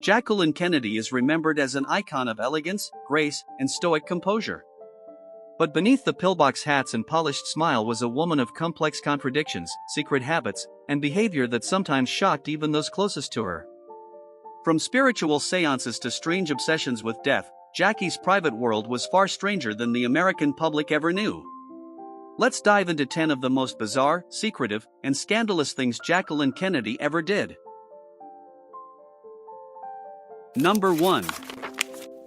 Jacqueline Kennedy is remembered as an icon of elegance, grace, and stoic composure. But beneath the pillbox hats and polished smile was a woman of complex contradictions, secret habits, and behavior that sometimes shocked even those closest to her. From spiritual seances to strange obsessions with death, Jackie's private world was far stranger than the American public ever knew. Let's dive into 10 of the most bizarre, secretive, and scandalous things Jacqueline Kennedy ever did. Number 1.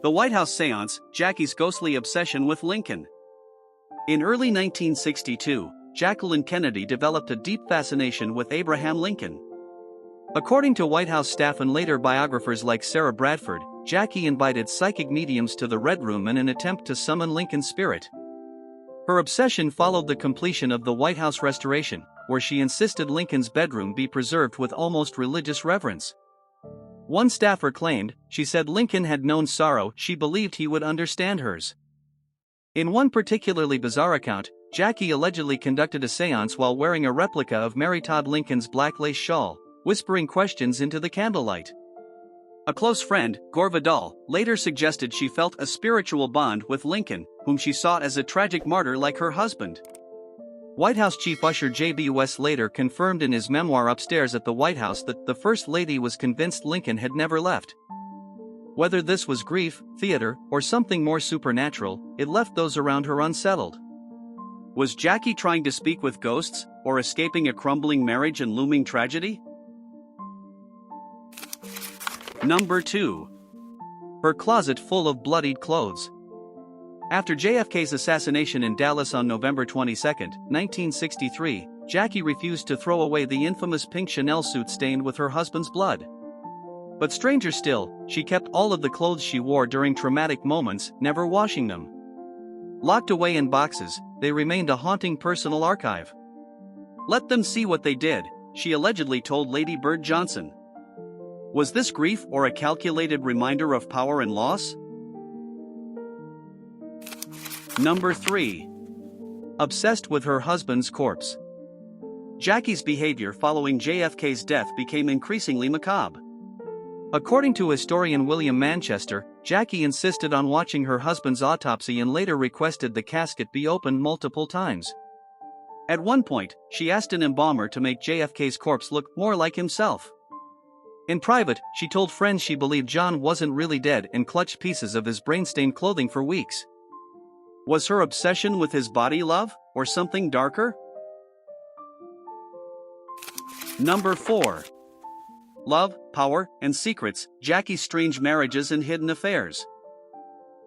The White House Seance, Jackie's ghostly obsession with Lincoln. In early 1962, Jacqueline Kennedy developed a deep fascination with Abraham Lincoln. According to White House staff and later biographers like Sarah Bradford, Jackie invited psychic mediums to the Red Room in an attempt to summon Lincoln's spirit. Her obsession followed the completion of the White House restoration, where she insisted Lincoln's bedroom be preserved with almost religious reverence. One staffer claimed, she said Lincoln had known sorrow, she believed he would understand hers. In one particularly bizarre account, Jackie allegedly conducted a seance while wearing a replica of Mary Todd Lincoln's black lace shawl, whispering questions into the candlelight. A close friend, Gore Vidal, later suggested she felt a spiritual bond with Lincoln, whom she saw as a tragic martyr like her husband. White House Chief Usher J.B. West later confirmed in his memoir Upstairs at the White House that the First Lady was convinced Lincoln had never left. Whether this was grief, theater, or something more supernatural, it left those around her unsettled. Was Jackie trying to speak with ghosts, or escaping a crumbling marriage and looming tragedy? Number 2. Her closet full of bloodied clothes. After JFK's assassination in Dallas on November 22, 1963, Jackie refused to throw away the infamous pink Chanel suit stained with her husband's blood. But stranger still, she kept all of the clothes she wore during traumatic moments, never washing them. Locked away in boxes, they remained a haunting personal archive. "Let them see what they did," she allegedly told Lady Bird Johnson. Was this grief or a calculated reminder of power and loss? Number 3. Obsessed with her husband's corpse. Jackie's behavior following JFK's death became increasingly macabre. According to historian William Manchester, Jackie insisted on watching her husband's autopsy and later requested the casket be opened multiple times. At one point, she asked an embalmer to make JFK's corpse look more like himself. In private, she told friends she believed John wasn't really dead and clutched pieces of his brain-stained clothing for weeks. Was her obsession with his body love, or something darker? Number 4. Love, power, and secrets, Jackie's strange marriages and hidden affairs.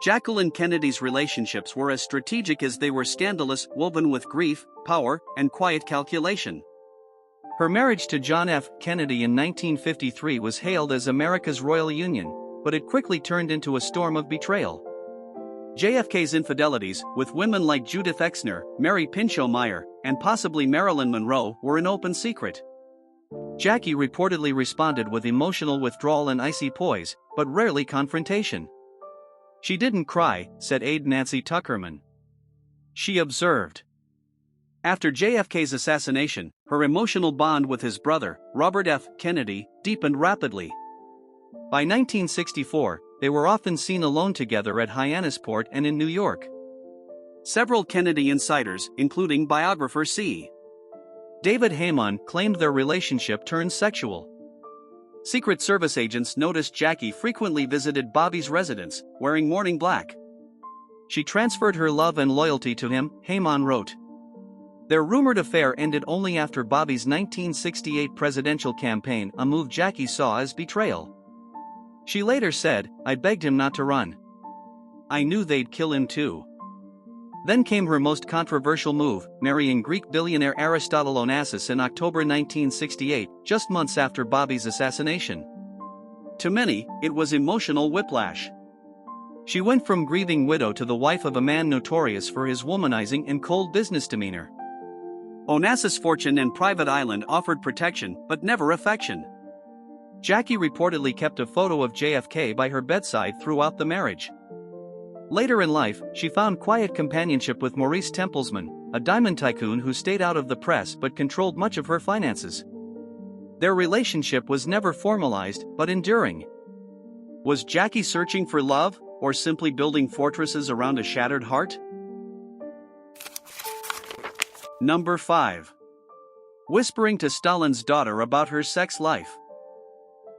Jacqueline Kennedy's relationships were as strategic as they were scandalous, woven with grief, power, and quiet calculation. Her marriage to John F. Kennedy in 1953 was hailed as America's royal union, but it quickly turned into a storm of betrayal. JFK's infidelities, with women like Judith Exner, Mary Pinchot Meyer, and possibly Marilyn Monroe, were an open secret. Jackie reportedly responded with emotional withdrawal and icy poise, but rarely confrontation. "She didn't cry," said aide Nancy Tuckerman. She observed. After JFK's assassination, her emotional bond with his brother, Robert F. Kennedy, deepened rapidly. By 1964, they were often seen alone together at Hyannisport and in New York. Several Kennedy insiders, including biographer C. David Heyman, claimed their relationship turned sexual. Secret Service agents noticed Jackie frequently visited Bobby's residence, wearing mourning black. She transferred her love and loyalty to him, Heyman wrote. Their rumored affair ended only after Bobby's 1968 presidential campaign, a move Jackie saw as betrayal. She later said, "I begged him not to run. I knew they'd kill him too." Then came her most controversial move, marrying Greek billionaire Aristotle Onassis in October 1968, just months after Bobby's assassination. To many, it was emotional whiplash. She went from grieving widow to the wife of a man notorious for his womanizing and cold business demeanor. Onassis' fortune and private island offered protection, but never affection. Jackie reportedly kept a photo of JFK by her bedside throughout the marriage. Later in life, she found quiet companionship with Maurice Templesman, a diamond tycoon who stayed out of the press but controlled much of her finances. Their relationship was never formalized, but enduring. Was Jackie searching for love, or simply building fortresses around a shattered heart? Number 5. Whispering to Stalin's daughter about her sex life.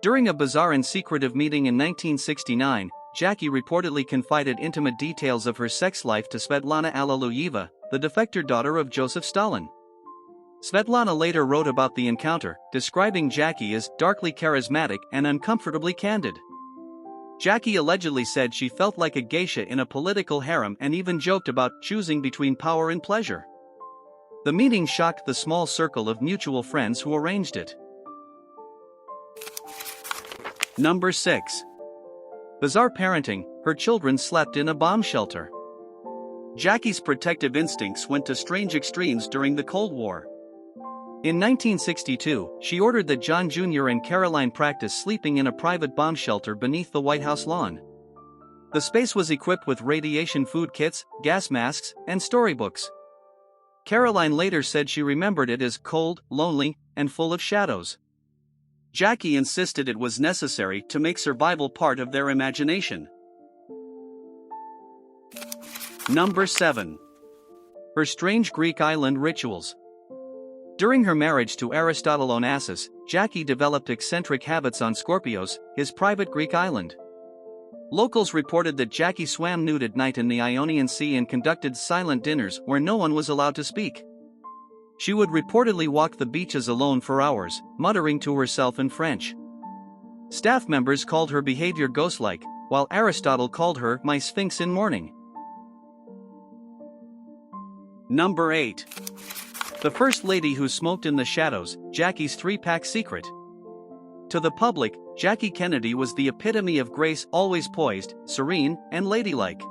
During a bizarre and secretive meeting in 1969, Jackie reportedly confided intimate details of her sex life to Svetlana Alliluyeva, the defector daughter of Joseph Stalin. Svetlana later wrote about the encounter, describing Jackie as darkly charismatic and uncomfortably candid. Jackie allegedly said she felt like a geisha in a political harem and even joked about choosing between power and pleasure. The meeting shocked the small circle of mutual friends who arranged it. Number 6. Bizarre parenting, her children slept in a bomb shelter. Jackie's protective instincts went to strange extremes during the Cold War. In 1962, she ordered that John Jr. and Caroline practice sleeping in a private bomb shelter beneath the White House lawn. The space was equipped with radiation food kits, gas masks, and storybooks. Caroline later said she remembered it as cold, lonely, and full of shadows. Jackie insisted it was necessary to make survival part of their imagination. Number 7. Her strange Greek island rituals. During her marriage to Aristotle Onassis, Jackie developed eccentric habits on Scorpios, his private Greek island. Locals reported that Jackie swam nude at night in the Ionian Sea and conducted silent dinners where no one was allowed to speak. She would reportedly walk the beaches alone for hours, muttering to herself in French. Staff members called her behavior ghost-like, while Aristotle called her my Sphinx in mourning. Number 8. The first lady who smoked in the shadows, Jackie's threepack secret. To the public, Jackie Kennedy was the epitome of grace, always poised, serene, and ladylike.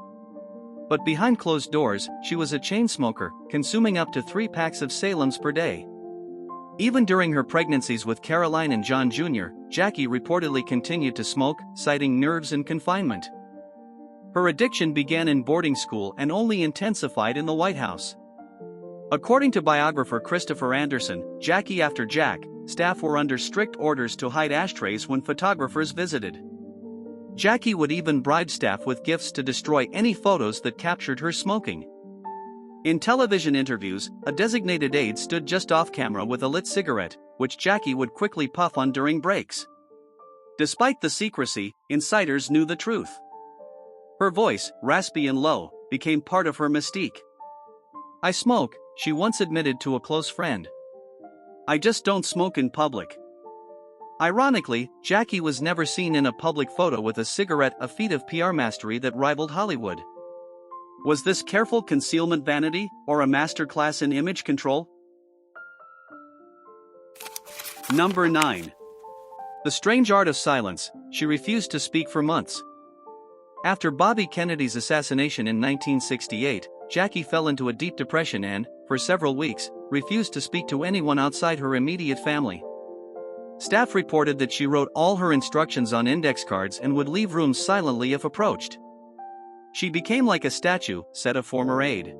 But behind closed doors, she was a chain smoker, consuming up to 3 packs of Salems per day. Even during her pregnancies with Caroline and John Jr., Jackie reportedly continued to smoke, citing nerves and confinement. Her addiction began in boarding school and only intensified in the White House. According to biographer Christopher Anderson, Jackie after Jack, staff were under strict orders to hide ashtrays when photographers visited. Jackie would even bribe staff with gifts to destroy any photos that captured her smoking. In television interviews, a designated aide stood just off camera with a lit cigarette, which Jackie would quickly puff on during breaks. Despite the secrecy, insiders knew the truth. Her voice, raspy and low, became part of her mystique. "I smoke," she once admitted to a close friend. "I just don't smoke in public." Ironically, Jackie was never seen in a public photo with a cigarette, a feat of PR mastery that rivaled Hollywood. Was this careful concealment vanity, or a masterclass in image control? Number 9. The strange art of silence, she refused to speak for months. After Bobby Kennedy's assassination in 1968, Jackie fell into a deep depression and, for several weeks, refused to speak to anyone outside her immediate family. Staff reported that she wrote all her instructions on index cards and would leave rooms silently if approached. "She became like a statue," said a former aide.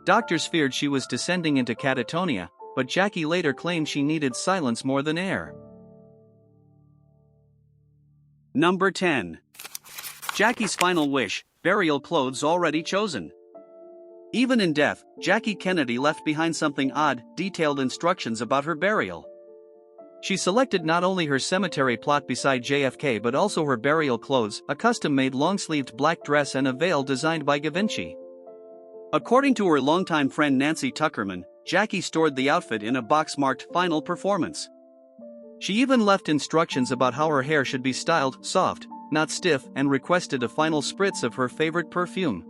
Doctors feared she was descending into catatonia, but Jackie later claimed she needed silence more than air. Number 10. Jackie's final wish, burial clothes already chosen. Even in death, Jackie Kennedy left behind something odd, detailed instructions about her burial. She selected not only her cemetery plot beside JFK but also her burial clothes, a custom-made long-sleeved black dress and a veil designed by Givenchy. According to her longtime friend Nancy Tuckerman, Jackie stored the outfit in a box marked "Final Performance." She even left instructions about how her hair should be styled, soft, not stiff, and requested a final spritz of her favorite perfume.